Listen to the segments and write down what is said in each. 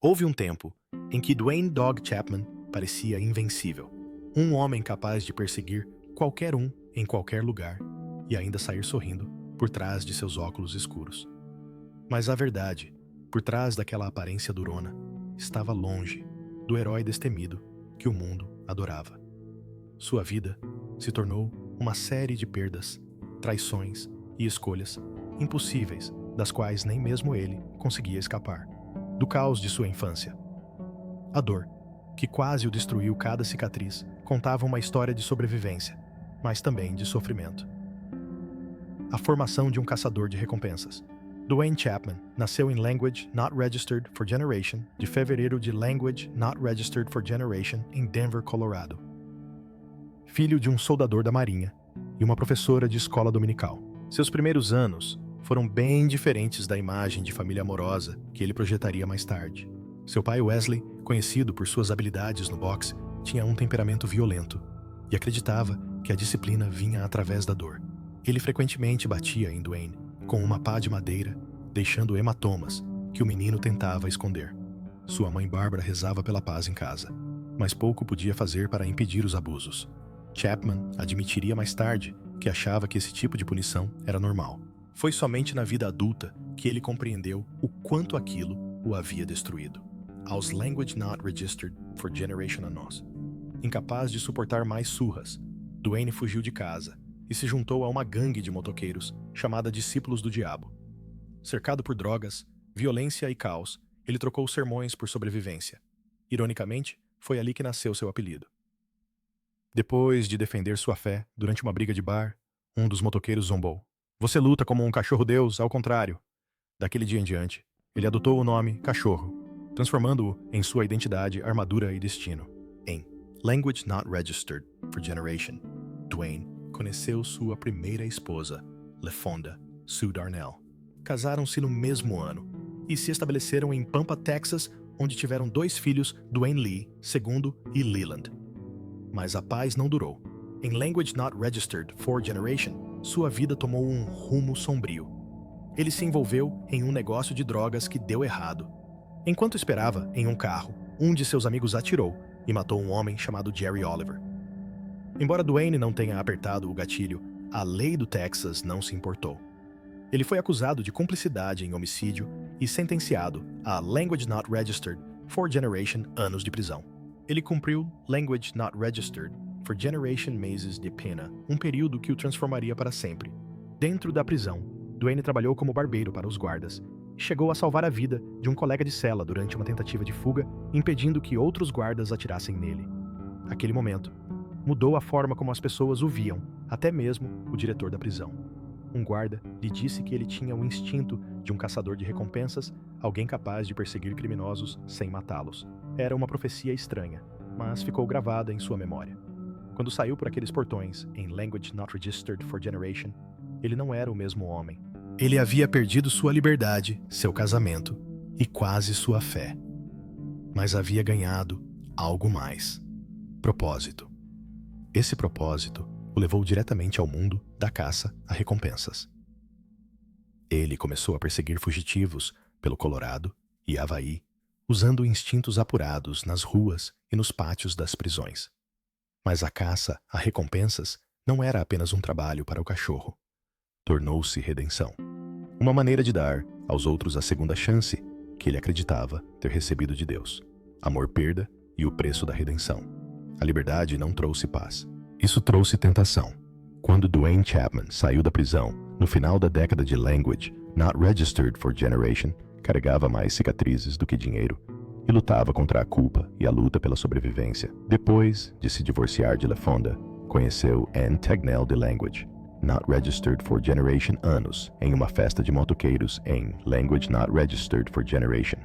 Houve um tempo em que Dwayne Dog Chapman parecia invencível. Um homem capaz de perseguir qualquer um em qualquer lugar e ainda sair sorrindo por trás de seus óculos escuros. Mas a verdade, por trás daquela aparência durona, estava longe do herói destemido que o mundo adorava. Sua vida se tornou uma série de perdas, traições e escolhas impossíveis, das quais nem mesmo ele conseguia escapar. Do caos de sua infância. A dor, que quase o destruiu cada cicatriz, contava uma história de sobrevivência, mas também de sofrimento. A formação de um caçador de recompensas. Dwayne Chapman nasceu em Language Not Registered for Generation, de fevereiro de Language Not Registered for Generation, em Denver, Colorado. Filho de um soldador da Marinha e uma professora de escola dominical. Seus primeiros anos foram bem diferentes da imagem de família amorosa que ele projetaria mais tarde. Seu pai Wesley, conhecido por suas habilidades no boxe, tinha um temperamento violento e acreditava que a disciplina vinha através da dor. Ele frequentemente batia em Dwayne com uma pá de madeira, deixando hematomas que o menino tentava esconder. Sua mãe Bárbara rezava pela paz em casa, mas pouco podia fazer para impedir os abusos. Chapman admitiria mais tarde que achava que esse tipo de punição era normal. Foi somente na vida adulta que ele compreendeu o quanto aquilo o havia destruído. Aos Language Not Registered for Generation anos. Incapaz de suportar mais surras, Dwayne fugiu de casa e se juntou a uma gangue de motoqueiros chamada Discípulos do Diabo. Cercado por drogas, violência e caos, ele trocou sermões por sobrevivência. Ironicamente, foi ali que nasceu seu apelido. Depois de defender sua fé durante uma briga de bar, um dos motoqueiros zombou. Você luta como um cachorro-deus, ao contrário. Daquele dia em diante, ele adotou o nome Cachorro, transformando-o em sua identidade, armadura e destino. Em Language Not Registered for Generation, Dwayne conheceu sua primeira esposa, LaFonda Sue Darnell. Casaram-se no mesmo ano e se estabeleceram em Pampa, Texas, onde tiveram 2 filhos, Dwayne Lee II e Leland. Mas a paz não durou. Em Language Not Registered for Generation, sua vida tomou um rumo sombrio. Ele se envolveu em um negócio de drogas que deu errado. Enquanto esperava em um carro, um de seus amigos atirou e matou um homem chamado Jerry Oliver. Embora Dwayne não tenha apertado o gatilho, a lei do Texas não se importou. Ele foi acusado de cumplicidade em homicídio e sentenciado a Language Not Registered for Generation anos de prisão. Ele cumpriu Language Not Registered for Generation meses de pena, um período que o transformaria para sempre. Dentro da prisão, Dwayne trabalhou como barbeiro para os guardas e chegou a salvar a vida de um colega de cela durante uma tentativa de fuga, impedindo que outros guardas atirassem nele. Aquele momento mudou a forma como as pessoas o viam, até mesmo o diretor da prisão. Um guarda lhe disse que ele tinha o instinto de um caçador de recompensas, alguém capaz de perseguir criminosos sem matá-los. Era uma profecia estranha, mas ficou gravada em sua memória. Quando saiu por aqueles portões, em Language Not Registered for Generation, ele não era o mesmo homem. Ele havia perdido sua liberdade, seu casamento e quase sua fé. Mas havia ganhado algo mais. Propósito. Esse propósito o levou diretamente ao mundo da caça a recompensas. Ele começou a perseguir fugitivos pelo Colorado e Havaí, usando instintos apurados nas ruas e nos pátios das prisões. Mas a caça a recompensas não era apenas um trabalho para o cachorro. Tornou-se redenção. Uma maneira de dar aos outros a segunda chance que ele acreditava ter recebido de Deus. Amor-perda e o preço da redenção. A liberdade não trouxe paz. Isso trouxe tentação. Quando Dwayne Chapman saiu da prisão, no final da década de Language Not Registered for Generation, carregava mais cicatrizes do que dinheiro e lutava contra a culpa e a luta pela sobrevivência. Depois de se divorciar de LaFonda, conheceu Ann Tagnell de Language Not Registered for Generation anos em uma festa de motoqueiros em Language Not Registered for Generation.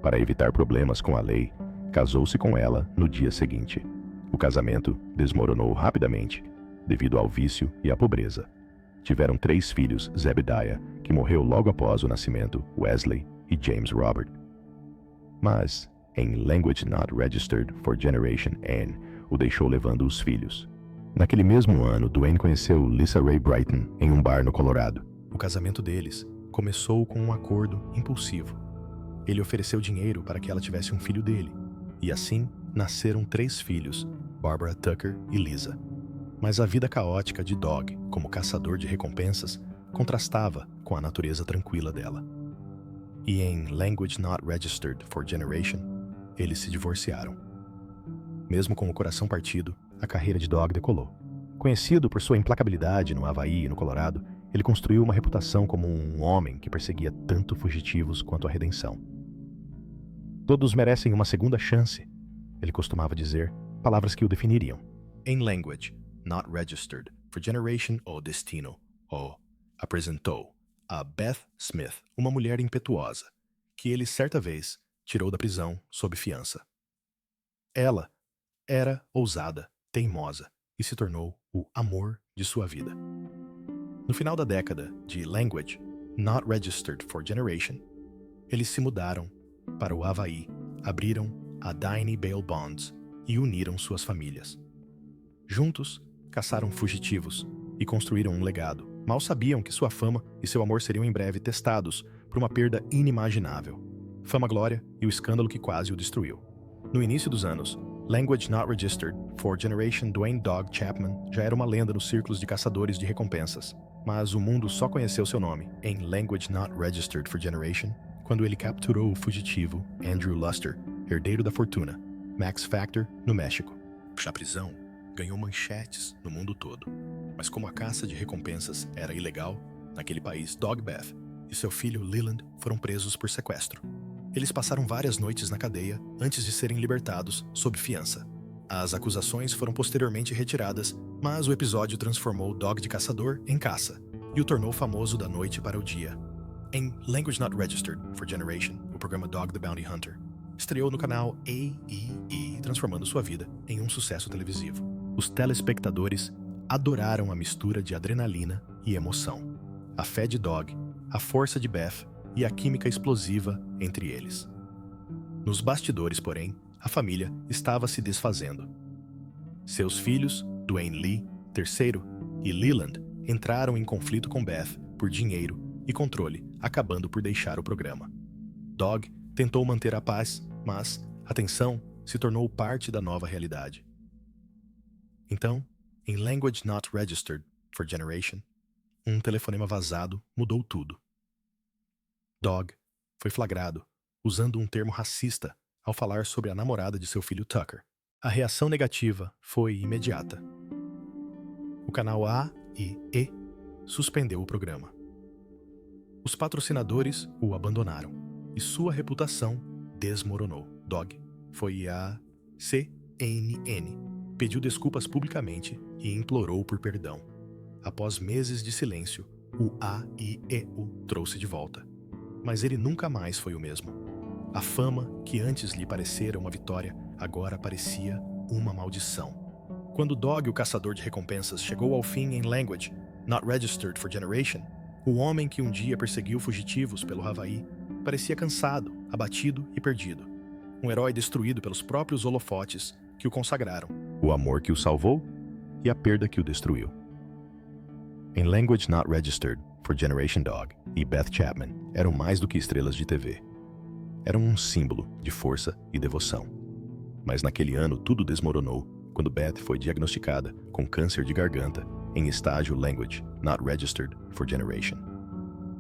Para evitar problemas com a lei, casou-se com ela no dia seguinte. O casamento desmoronou rapidamente devido ao vício e à pobreza. Tiveram 3 filhos, Zebediah, que morreu logo após o nascimento, Wesley e James Robert. Mas, em Language Not Registered for Generation, Anne o deixou levando os filhos. Naquele mesmo ano, Dwayne conheceu Lisa Ray Brighton em um bar no Colorado. O casamento deles começou com um acordo impulsivo. Ele ofereceu dinheiro para que ela tivesse um filho dele, e assim nasceram 3 filhos, Barbara, Tucker e Lisa. Mas a vida caótica de Dog, como caçador de recompensas, contrastava com a natureza tranquila dela. E em Language Not Registered for Generation, eles se divorciaram. Mesmo com o coração partido, a carreira de Dog decolou. Conhecido por sua implacabilidade no Havaí e no Colorado, ele construiu uma reputação como um homem que perseguia tanto fugitivos quanto a redenção. Todos merecem uma segunda chance, ele costumava dizer, palavras que o definiriam. Em Language Not Registered for Generation ou Destino, apresentou a Beth Smith, uma mulher impetuosa, que ele certa vez tirou da prisão sob fiança. Ela era ousada, teimosa e se tornou o amor de sua vida. No final da década de Language Not Registered for Generation, eles se mudaram para o Havaí, abriram a Diney Bail Bonds e uniram suas famílias. Juntos, caçaram fugitivos e construíram um legado. Mal sabiam que sua fama e seu amor seriam em breve testados por uma perda inimaginável. Fama, glória e o escândalo que quase o destruiu. No início dos anos, Language Not Registered for Generation Dwayne Dog Chapman já era uma lenda nos círculos de caçadores de recompensas, mas o mundo só conheceu seu nome em Language Not Registered for Generation quando ele capturou o fugitivo Andrew Luster, herdeiro da fortuna Max Factor, no México. A prisão ganhou manchetes no mundo todo, mas como a caça de recompensas era ilegal, naquele país Dog Beth e seu filho Leland foram presos por sequestro. Eles passaram várias noites na cadeia antes de serem libertados sob fiança. As acusações foram posteriormente retiradas, mas o episódio transformou Dog de caçador em caça e o tornou famoso da noite para o dia. Em Language Not Registered for Generation, o programa Dog the Bounty Hunter estreou no canal AE&E, transformando sua vida em um sucesso televisivo. Os telespectadores adoraram a mistura de adrenalina e emoção, a fé de Dog, a força de Beth e a química explosiva entre eles. Nos bastidores, porém, a família estava se desfazendo. Seus filhos, Dwayne Lee, III, e Leland, entraram em conflito com Beth por dinheiro e controle, acabando por deixar o programa. Dog tentou manter a paz, mas a tensão se tornou parte da nova realidade. Então, em Language Not Registered for Generation, um telefonema vazado mudou tudo. Dog foi flagrado usando um termo racista ao falar sobre a namorada de seu filho Tucker. A reação negativa foi imediata. O canal AE&E suspendeu o programa. Os patrocinadores o abandonaram e sua reputação desmoronou. Dog foi à CNN, pediu desculpas publicamente e implorou por perdão. Após meses de silêncio, o AE&E o trouxe de volta. Mas ele nunca mais foi o mesmo. A fama, que antes lhe parecera uma vitória, agora parecia uma maldição. Quando Dog, o caçador de recompensas, chegou ao fim em Language Not Registered for Generation, o homem que um dia perseguiu fugitivos pelo Havaí parecia cansado, abatido e perdido. Um herói destruído pelos próprios holofotes que o consagraram, o amor que o salvou e a perda que o destruiu. Em Language Not Registered for Generation, Dog e Beth Chapman eram mais do que estrelas de TV. Eram um símbolo de força e devoção. Mas naquele ano tudo desmoronou quando Beth foi diagnosticada com câncer de garganta em estágio Language Not Registered for Generation.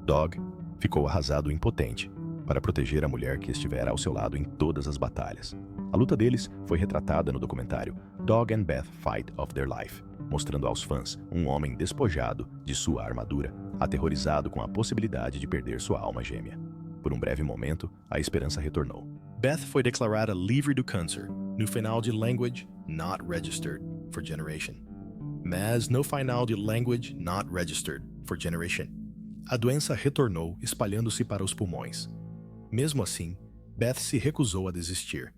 Dog ficou arrasado e impotente para proteger a mulher que estivera ao seu lado em todas as batalhas. A luta deles foi retratada no documentário Dog and Beth Fight of Their Life, mostrando aos fãs um homem despojado de sua armadura, aterrorizado com a possibilidade de perder sua alma gêmea. Por um breve momento, a esperança retornou. Beth foi declarada livre do câncer no final de Language Not Registered for Generation. Mas no final de Language Not Registered for Generation, a doença retornou espalhando-se para os pulmões. Mesmo assim, Beth se recusou a desistir.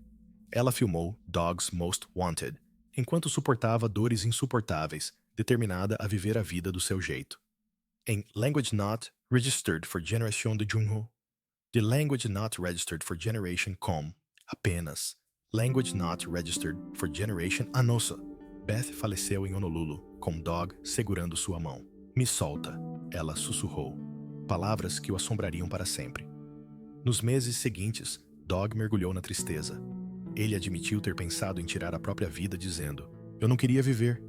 Ela filmou Dog's Most Wanted, enquanto suportava dores insuportáveis, determinada a viver a vida do seu jeito. Em Language Not Registered for Generation de Junho, de Language Not Registered for Generation com apenas Language Not Registered for Generation Anosa, Beth faleceu em Honolulu, com Dog segurando sua mão. "Me solta", ela sussurrou, palavras que o assombrariam para sempre. Nos meses seguintes, Dog mergulhou na tristeza. Ele admitiu ter pensado em tirar a própria vida, dizendo: "Eu não queria viver."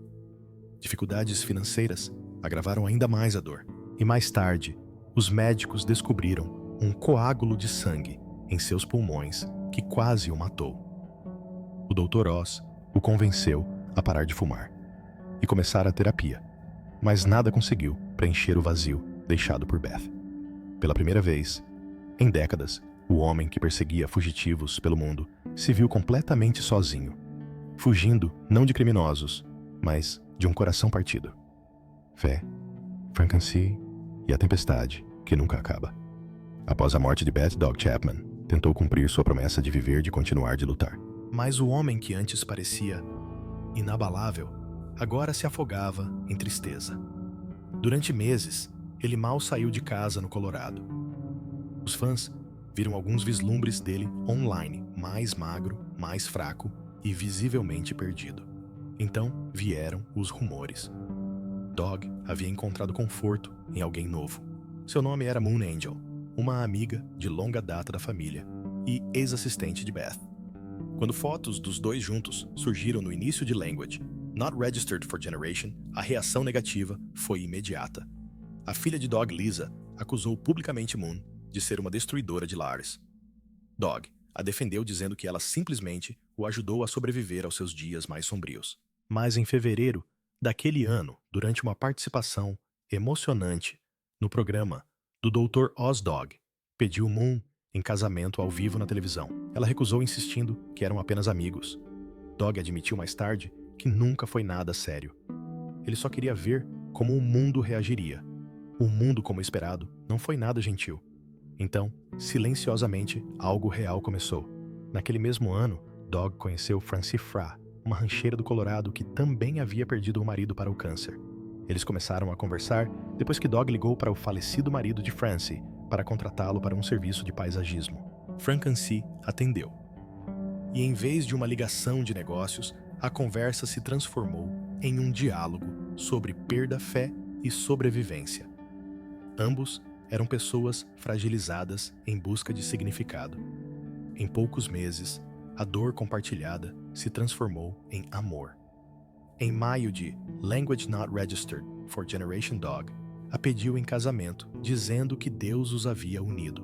Dificuldades financeiras agravaram ainda mais a dor. E mais tarde, os médicos descobriram um coágulo de sangue em seus pulmões que quase o matou. O Dr. Oz o convenceu a parar de fumar e começar a terapia, mas nada conseguiu preencher o vazio deixado por Beth. Pela primeira vez em décadas, o homem que perseguia fugitivos pelo mundo se viu completamente sozinho, fugindo não de criminosos, mas de um coração partido. Fé, Frankenstein e a tempestade que nunca acaba. Após a morte de Beth Dog Chapman, tentou cumprir sua promessa de viver e de continuar de lutar. Mas o homem que antes parecia inabalável, agora se afogava em tristeza. Durante meses, ele mal saiu de casa no Colorado. Os fãs viram alguns vislumbres dele online, mais magro, mais fraco e visivelmente perdido. Então vieram os rumores. Dog havia encontrado conforto em alguém novo. Seu nome era Moon Angel, uma amiga de longa data da família e ex-assistente de Beth. Quando fotos dos dois juntos surgiram no início de Language, Not Registered for Generation, a reação negativa foi imediata. A filha de Dog, Lisa, acusou publicamente Moon de ser uma destruidora de lares. Dog a defendeu dizendo que ela simplesmente o ajudou a sobreviver aos seus dias mais sombrios. Mas em fevereiro daquele ano, durante uma participação emocionante no programa do Dr. Oz, Dog pediu Moon em casamento ao vivo na televisão. Ela recusou, insistindo que eram apenas amigos. Dog admitiu mais tarde que nunca foi nada sério. Ele só queria ver como o mundo reagiria. O mundo, como esperado, não foi nada gentil. Então, silenciosamente, algo real começou. Naquele mesmo ano, Dog conheceu Francie Fra, uma rancheira do Colorado que também havia perdido o marido para o câncer. Eles começaram a conversar depois que Dog ligou para o falecido marido de Francie para contratá-lo para um serviço de paisagismo. Frankenstein atendeu. E em vez de uma ligação de negócios, a conversa se transformou em um diálogo sobre perda, fé e sobrevivência. Ambos eram pessoas fragilizadas em busca de significado. Em poucos meses, a dor compartilhada se transformou em amor. Em maio de Language Not Registered for Generation Dog, a pediu em casamento, dizendo que Deus os havia unido.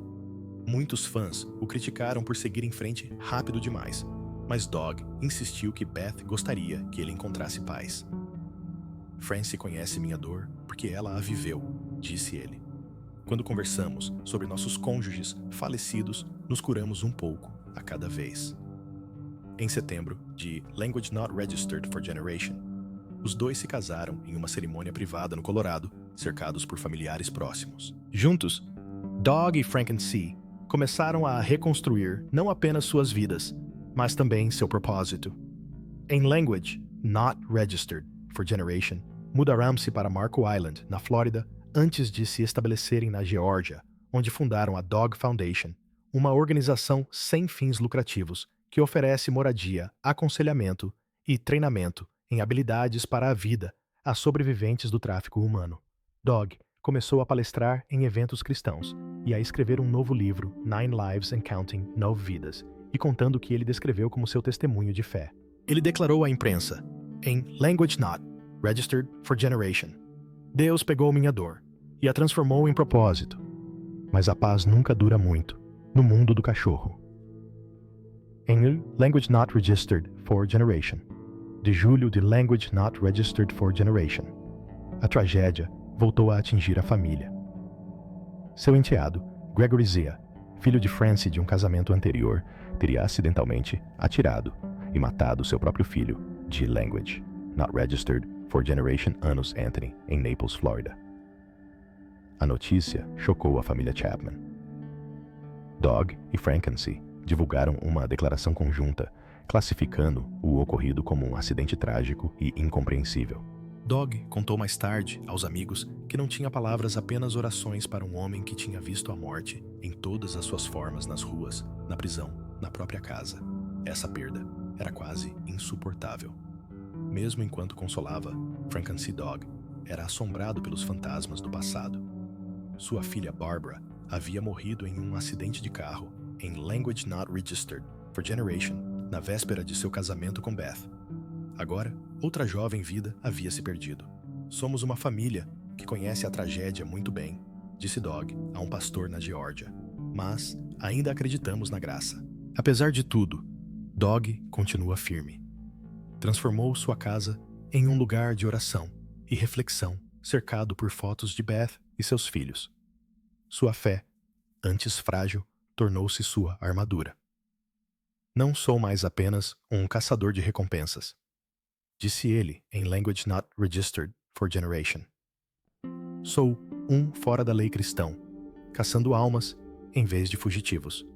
Muitos fãs o criticaram por seguir em frente rápido demais, mas Dog insistiu que Beth gostaria que ele encontrasse paz. Francie conhece minha dor porque ela a viveu, disse ele. Quando conversamos sobre nossos cônjuges falecidos, nos curamos um pouco a cada vez. Em setembro de Language Not Registered for Generation, os dois se casaram em uma cerimônia privada no Colorado, cercados por familiares próximos. Juntos, Dog e Frankenstein começaram a reconstruir não apenas suas vidas, mas também seu propósito. Em Language Not Registered for Generation, mudaram-se para Marco Island, na Flórida, antes de se estabelecerem na Geórgia, onde fundaram a Dog Foundation, uma organização sem fins lucrativos que oferece moradia, aconselhamento e treinamento em habilidades para a vida a sobreviventes do tráfico humano. Dog começou a palestrar em eventos cristãos e a escrever um novo livro, Nine Lives and Counting, 9 Vidas, e contando o que ele descreveu como seu testemunho de fé. Ele declarou à imprensa, em Language Not Registered for Generation: Deus pegou minha dor e a transformou em propósito. Mas a paz nunca dura muito no mundo do cachorro. Em Language Not Registered for Generation, de julho de Language Not Registered for Generation, a tragédia voltou a atingir a família. Seu enteado, Gregory Zia, filho de Francie de um casamento anterior, teria acidentalmente atirado e matado seu próprio filho, de Language Not Registered for Generation Anus Anthony, em Naples, Flórida. A notícia chocou a família Chapman. Dog e Frankenstein divulgaram uma declaração conjunta, classificando o ocorrido como um acidente trágico e incompreensível. Dog contou mais tarde aos amigos que não tinha palavras, apenas orações para um homem que tinha visto a morte em todas as suas formas nas ruas, na prisão, na própria casa. Essa perda era quase insuportável. Mesmo enquanto consolava, Frankenstein Dog era assombrado pelos fantasmas do passado. Sua filha Barbara havia morrido em um acidente de carro em Language Not Registered for Generation na véspera de seu casamento com Beth. Agora, outra jovem vida havia se perdido. Somos uma família que conhece a tragédia muito bem, disse Dog a um pastor na Geórgia. Mas ainda acreditamos na graça. Apesar de tudo, Dog continua firme. Transformou sua casa em um lugar de oração e reflexão, cercado por fotos de Beth e seus filhos. Sua fé, antes frágil, tornou-se sua armadura. Não sou mais apenas um caçador de recompensas, disse ele em Language Not Registered for Generation. Sou um fora da lei cristão, caçando almas em vez de fugitivos.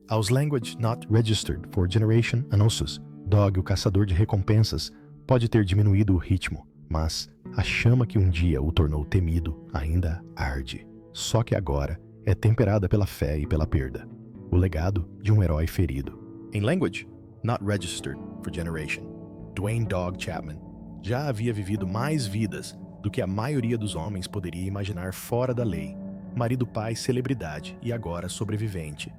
Aos Language Not Registered for Generation anúncios, Dog, o caçador de recompensas, pode ter diminuído o ritmo, mas a chama que um dia o tornou temido ainda arde. Só que agora é temperada pela fé e pela perda. O legado de um herói ferido. Em Language Not Registered for Generation, Dwayne Dog Chapman já havia vivido mais vidas do que a maioria dos homens poderia imaginar fora da lei. Marido, pai, celebridade e agora sobrevivente.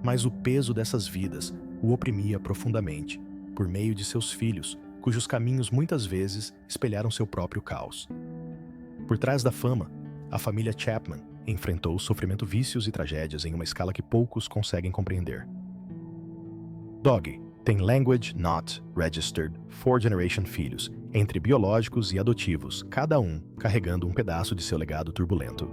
Mas o peso dessas vidas o oprimia profundamente, por meio de seus filhos, cujos caminhos muitas vezes espelharam seu próprio caos. Por trás da fama, a família Chapman enfrentou sofrimento, vícios e tragédias em uma escala que poucos conseguem compreender. Dog tem Language Not Registered for Generation filhos, entre biológicos e adotivos, cada um carregando um pedaço de seu legado turbulento.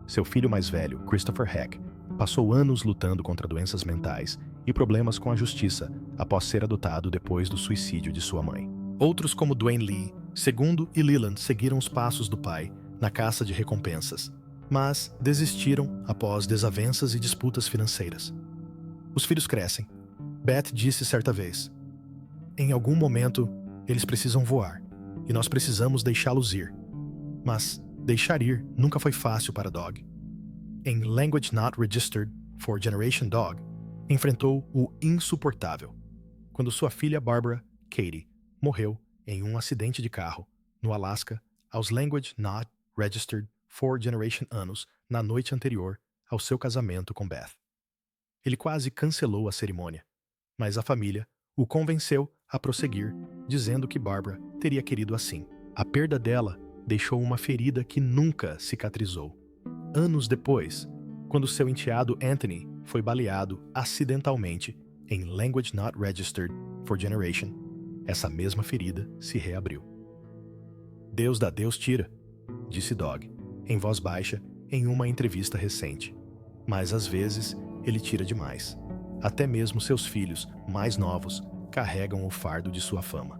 Seu filho mais velho, Christopher Heck, passou anos lutando contra doenças mentais e problemas com a justiça após ser adotado depois do suicídio de sua mãe. Outros, como Dwayne Lee, Segundo e Leland, seguiram os passos do pai na caça de recompensas, mas desistiram após desavenças e disputas financeiras. Os filhos crescem. Beth disse certa vez: "Em algum momento, eles precisam voar, e nós precisamos deixá-los ir." Mas deixar ir nunca foi fácil para Dog. Em Language Not Registered for Generation, Dog enfrentou o insuportável quando sua filha Barbara, Katie, morreu em um acidente de carro no Alasca aos Language Not Registered for Generation anos na noite anterior ao seu casamento com Beth. Ele quase cancelou a cerimônia, mas a família o convenceu a prosseguir, dizendo que Barbara teria querido assim. A perda dela deixou uma ferida que nunca cicatrizou. Anos depois, quando seu enteado Anthony foi baleado acidentalmente em Language Not Registered for Generation, essa mesma ferida se reabriu. "Deus dá, Deus tira", disse Dog, em voz baixa, em uma entrevista recente. Mas às vezes, ele tira demais. Até mesmo seus filhos, mais novos, carregam o fardo de sua fama.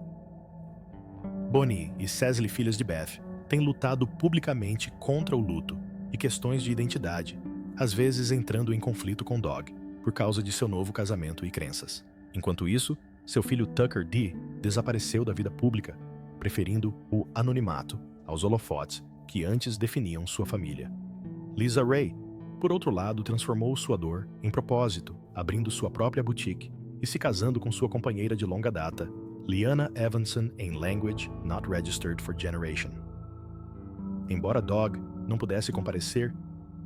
Bonnie e Cecily, filhas de Beth, têm lutado publicamente contra o luto e questões de identidade, às vezes entrando em conflito com Dog, por causa de seu novo casamento e crenças. Enquanto isso, seu filho Tucker D. desapareceu da vida pública, preferindo o anonimato aos holofotes que antes definiam sua família. Lisa Ray, por outro lado, transformou sua dor em propósito, abrindo sua própria boutique e se casando com sua companheira de longa data, Liana Evanson, em Language Not Registered for Generation. Embora Dog não pudesse comparecer,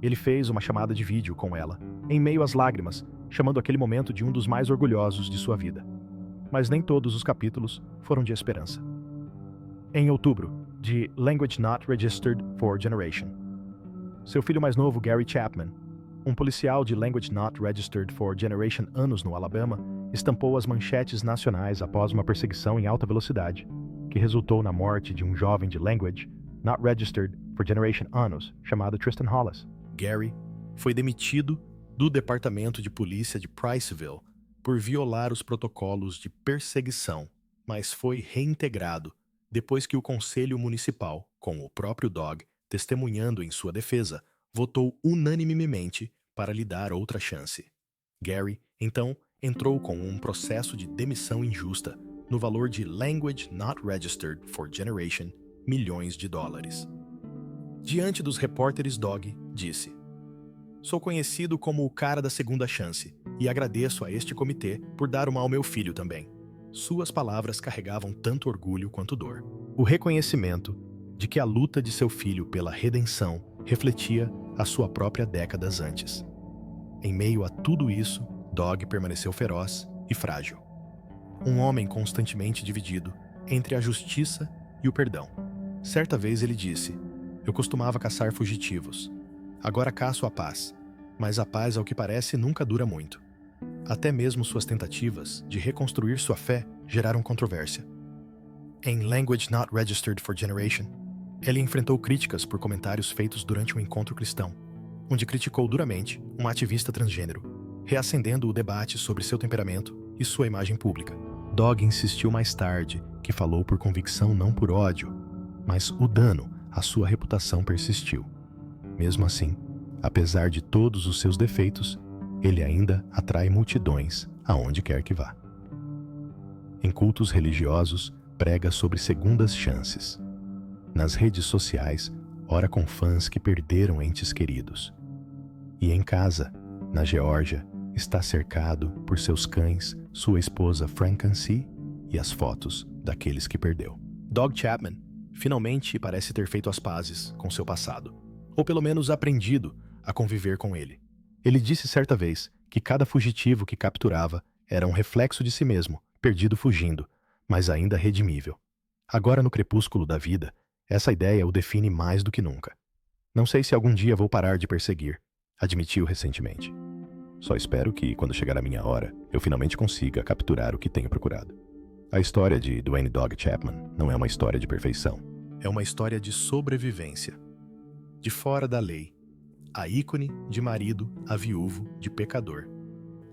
ele fez uma chamada de vídeo com ela, em meio às lágrimas, chamando aquele momento de um dos mais orgulhosos de sua vida. Mas nem todos os capítulos foram de esperança. Em outubro, de Language Not Registered for Generation, seu filho mais novo, Gary Chapman, um policial de Language Not Registered for Generation anos no Alabama, estampou as manchetes nacionais após uma perseguição em alta velocidade, que resultou na morte de um jovem de Language Not Registered for Generation anos, chamado Tristan Hollis. Gary foi demitido do Departamento de Polícia de Priceville por violar os protocolos de perseguição, mas foi reintegrado depois que o Conselho Municipal, com o próprio Dog testemunhando em sua defesa, votou unanimemente para lhe dar outra chance. Gary, então, entrou com um processo de demissão injusta no valor de Language Not Registered for Generation, milhões de dólares. Diante dos repórteres, Dog disse: "Sou conhecido como o cara da segunda chance e agradeço a este comitê por dar uma ao meu filho também." Suas palavras carregavam tanto orgulho quanto dor. O reconhecimento de que a luta de seu filho pela redenção refletia a sua própria décadas antes. Em meio a tudo isso, Dog permaneceu feroz e frágil. Um homem constantemente dividido entre a justiça e o perdão. Certa vez ele disse: "Eu costumava caçar fugitivos. Agora caço a paz, mas a paz, ao que parece, nunca dura muito." Até mesmo suas tentativas de reconstruir sua fé geraram controvérsia. Em Language Not Registered for Generation, ele enfrentou críticas por comentários feitos durante um encontro cristão, onde criticou duramente um ativista transgênero, reacendendo o debate sobre seu temperamento e sua imagem pública. Dog insistiu mais tarde que falou por convicção, não por ódio, mas o dano à sua reputação persistiu. Mesmo assim, apesar de todos os seus defeitos, ele ainda atrai multidões aonde quer que vá. Em cultos religiosos, prega sobre segundas chances. Nas redes sociais, ora com fãs que perderam entes queridos. E em casa, na Geórgia, está cercado por seus cães, sua esposa Frankency e as fotos daqueles que perdeu. Dog Chapman finalmente parece ter feito as pazes com seu passado, ou pelo menos aprendido a conviver com ele. Ele disse certa vez que cada fugitivo que capturava era um reflexo de si mesmo, perdido fugindo, mas ainda redimível. Agora, no crepúsculo da vida, essa ideia o define mais do que nunca. "Não sei se algum dia vou parar de perseguir", admitiu recentemente. "Só espero que, quando chegar a minha hora, eu finalmente consiga capturar o que tenho procurado." A história de Dwayne Dog Chapman não é uma história de perfeição. É uma história de sobrevivência. De fora da lei. A ícone de marido a viúvo de pecador.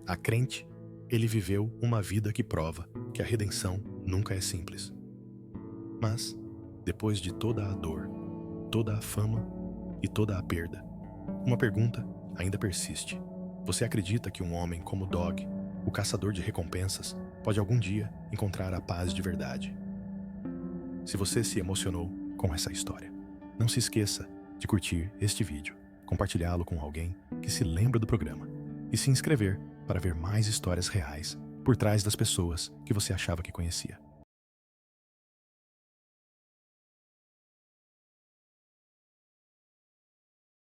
A crente, ele viveu uma vida que prova que a redenção nunca é simples. Mas, depois de toda a dor, toda a fama e toda a perda, uma pergunta ainda persiste. Você acredita que um homem como Dog, o caçador de recompensas, pode algum dia encontrar a paz de verdade? Se você se emocionou com essa história, não se esqueça de curtir este vídeo, compartilhá-lo com alguém que se lembra do programa e se inscrever para ver mais histórias reais por trás das pessoas que você achava que conhecia.